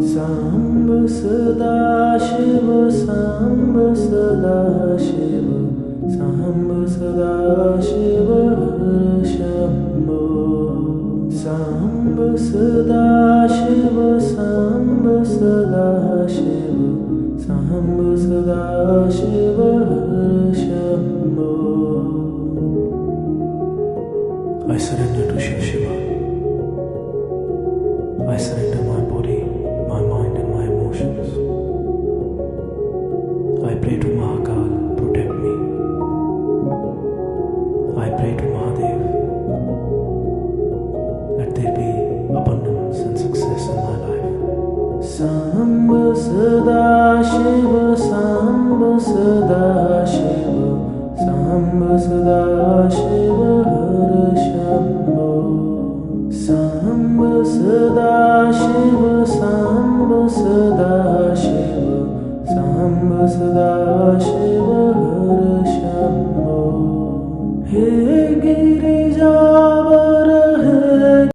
सांब सदा शिव सांब सदा शिव सांब सदा शिव हर शंभो सांब सदा शिव सांब सदा शिव सांब सदा शिव हर Shambho I surrender to Shiv Shiva. I surrender my body, my mind and my emotions. I pray to Mahakal, protect me. I pray to Mahadev, let there be abundance and success in my life. Samba Sada Shiva, Samba Sada Shiva, Samba Sada Shiva Hara Shambho. Samba Sada Shiva, Samba Sada Shiva, Samba Sada Shiva Hara Shambho. Hey Giri